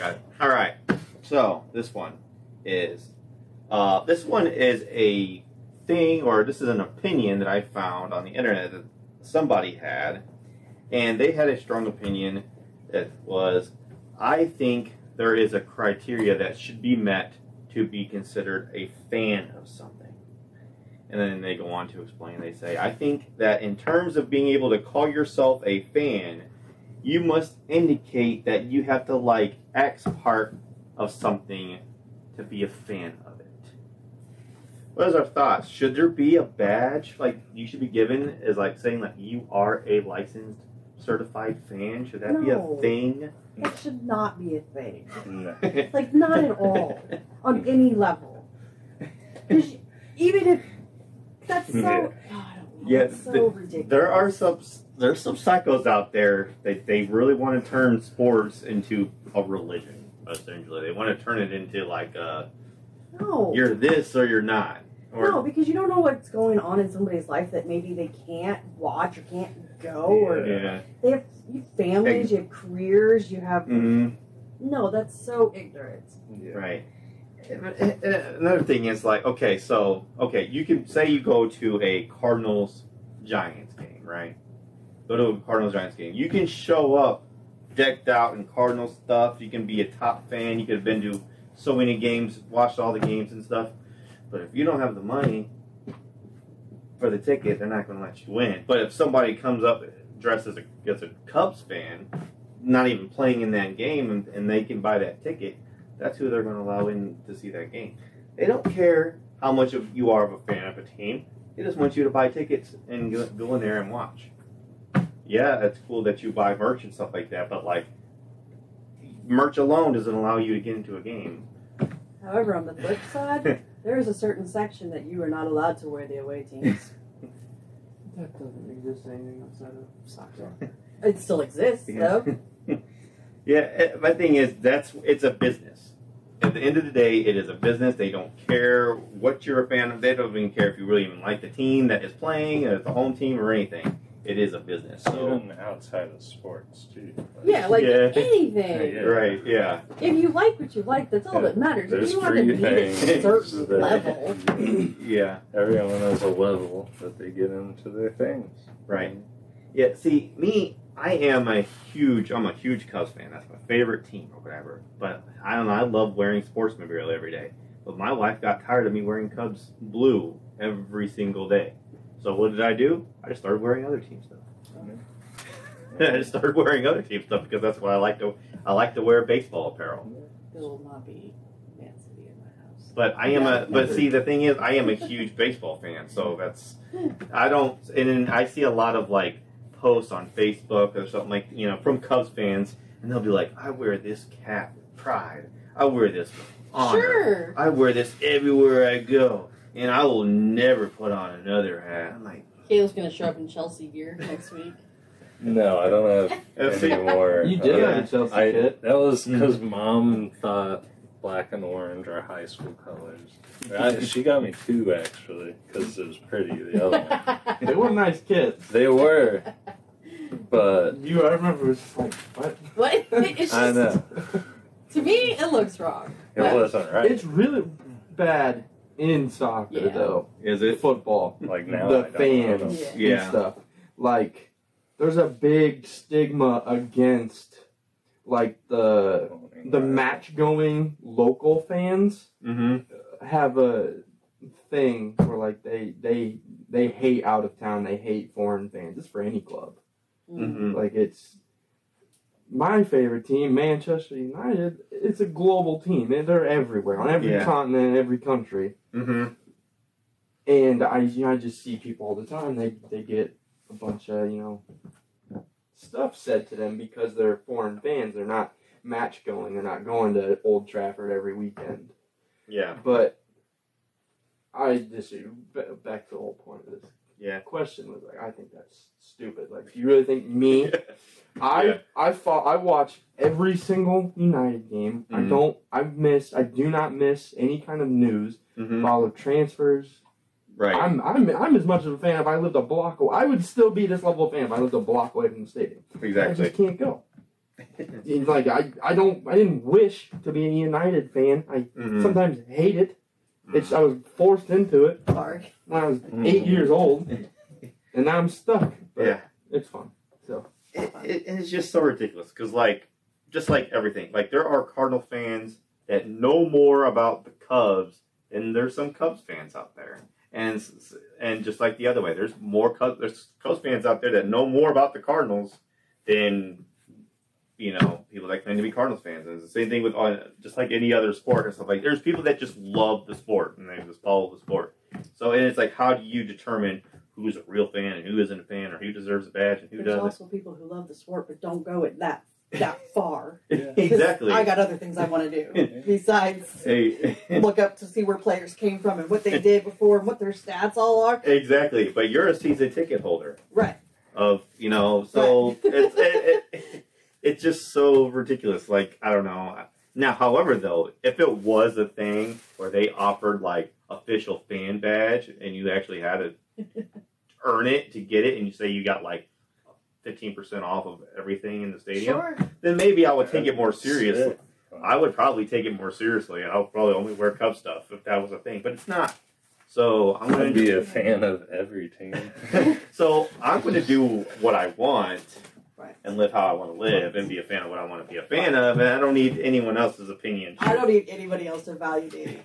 got it. All right. So this one is a thing, or this is an opinion that I found on the internet that somebody had, and they had a strong opinion that was, I think there is a criteria that should be met to be considered a fan of something. And then they go on to explain, they say, I think that in terms of being able to call yourself a fan, you must indicate that you have to like X part of something to be a fan of it. What is our thoughts? Should there be a badge like you should be given as like saying that you are a licensed certified fan? Should that be a thing? It should not be a thing. No. Like, not at all. On any level. Even if that's so... Yeah. Oh, I don't know. Yeah, it's so ridiculous. There's some psychos out there that they really want to turn sports into a religion, essentially. They want to turn it into like no. You're this or you're not. Or, no, because you don't know what's going on in somebody's life that maybe they can't watch or can't go. Or yeah. you have families, you have careers, you have... Mm-hmm. No, that's so ignorant. Yeah. Right. Another thing is like, you can say you go to a Cardinals-Giants game, right? Go to a Cardinals-Giants game. You can show up decked out in Cardinals stuff. You can be a top fan. You could have been to so many games, watched all the games and stuff. But if you don't have the money for the ticket, they're not going to let you in. But if somebody comes up dressed as a Cubs fan, not even playing in that game, and they can buy that ticket, that's who they're going to allow in to see that game. They don't care how much of you are of a fan of a team. They just want you to buy tickets and go in there and watch. Yeah, it's cool that you buy merch and stuff like that, but like, merch alone doesn't allow you to get into a game. However, on the flip side, there is a certain section that you are not allowed to wear the away teams. That doesn't exist anything outside of soccer. It still exists, though. Yeah, my thing is, it's a business. At the end of the day, it is a business. They don't care what you're a fan of. They don't even care if you really even like the team that is playing, or the home team, or anything. It is a business. So even outside of sports, too. Yeah, like anything. Yeah. Right, yeah. If you like what you like, that's all that matters. There's If you want to free meet a things certain that- level. Yeah. Everyone has a level that they get into their things. Right. Yeah, see, me, I'm a huge Cubs fan. That's my favorite team or whatever. But I don't know, I love wearing sports material every day. But my wife got tired of me wearing Cubs blue every single day. So what did I do? I just started wearing other team stuff. I just started wearing other team stuff because that's what I like to. I like to wear baseball apparel. There will not be Nancy in my house. But see, the thing is, I am a huge baseball fan. So and I see a lot of like posts on Facebook or something like, from Cubs fans, and they'll be like, I wear this cap with pride. I wear this with honor. Sure. I wear this everywhere I go. And I will never put on another hat. I'm like, Caleb's going to show up in Chelsea gear next week. No, I don't have any more. You did have a Chelsea kit. That was because Mom thought black and orange are high school colors. She got me two, actually, because it was pretty, the other one. They were nice kits. They were, but... I remember it was just like, what? What? It's just, I know. To me, it looks wrong. It wasn't right. It's really bad in soccer, though. Is it? Football. Like now, The I don't fans know. and stuff. Like, there's a big stigma against, like, the match-going local fans have a thing where, like, they hate out of town, they hate foreign fans. It's for any club. Mm-hmm. Like, it's my favorite team, Manchester United. It's a global team. They're everywhere, on every continent, every country. Mm-hmm. And I just see people all the time. They get a bunch of stuff said to them because they're foreign fans. They're not match going. They're not going to Old Trafford every weekend. Yeah. But I disagree. Back to the whole point of this. Yeah. Question was like, I think that's stupid. Like, do you really think me? I watch every single United game. Mm-hmm. I do not miss any kind of news. Mm-hmm. Follow transfers. Right. I'm as much of a fan if I lived a block away. I would still be this level of fan if I lived a block away from the stadium. Exactly. I just can't go. It's like I didn't wish to be a United fan. I sometimes hate it. I was forced into it Sorry. when I was 8 years old, and now I'm stuck. But Yeah. it's fun. So it's just so ridiculous because, like, just like everything, like there are Cardinal fans that know more about the Cubs than there's some Cubs fans out there, and just like the other way, there's Cubs fans out there that know more about the Cardinals than people that claim to be Cardinals fans. And it's the same thing with just like any other sport and stuff. Like there's people that just love the sport and they just follow the sport. So and it's like, how do you determine who's a real fan and who isn't a fan, or who deserves a badge and who There's doesn't? also people who love the sport but don't go it that far. Yeah. Exactly. I got other things I want to do besides Hey. look up to see where players came from and what they did before and what their stats all are. Exactly. But you're a season ticket holder Right. of so it's just so ridiculous. Like, I don't know. Now, however, though, if it was a thing where they offered like official fan badge and you actually had to earn it to get it, and you say you got like 15% off of everything in the stadium, Sure. then maybe I would take it more seriously. I would probably take it more seriously, and I'll probably only wear Cub stuff if that was a thing. But it's not. So I'm going I'd to be a fan of every team. So I'm going to do what I want. Right. And live how I want to live, and be a fan of what I want to be a fan of, and I don't need anyone else's opinion. I don't need anybody else to validate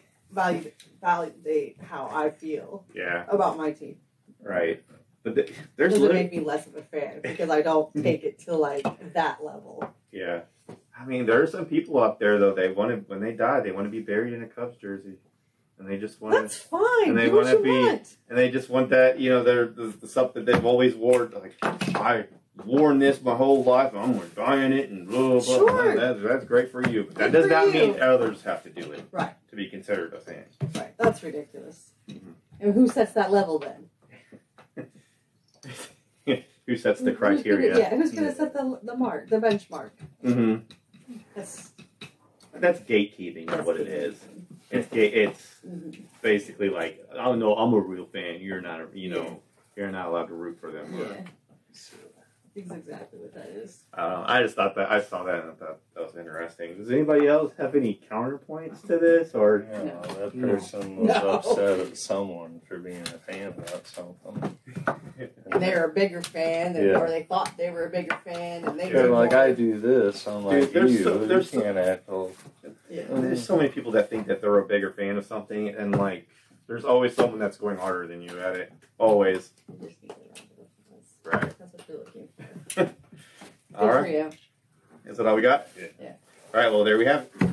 how I feel about my team. Right. But there's Doesn't make me less of a fan because I don't take it to like that level. Yeah. I mean, there are some people out there though. When they die, they want to be buried in a Cubs jersey, and they just want. That's fine. And they Do what want to you be, want. and they just want that. They're the stuff that they've always worn. Like, I worn this my whole life, and I'm going to die in it, and blah blah. Sure. That's great for you, but that Good does for not you. mean others have to do it. Right. To be considered a fan. Right. That's ridiculous. And who sets that level then? Who sets the criteria? Who's going to set the mark, the benchmark? Mm-hmm. That's Gatekeeping is what it is. It's basically like, oh no, I'm a real fan. You're not you're not allowed to root for them. Yeah. That's exactly what that is. I just thought that I saw that and I thought that was interesting. Does anybody else have any counterpoints to this, or Yeah, that person was upset at someone for being a fan about something. And they were a bigger fan, or they thought they were a bigger fan, and they They're did like, more. I do this. I'm like, you can't act all. There's so many people that think that they're a bigger fan of something, and like, there's always someone that's going harder than you at it. Always. You just need to round it up. Right. That's what you're looking for. All Good right. for you. Is that all we got? Yeah. All right. Well, there we have it.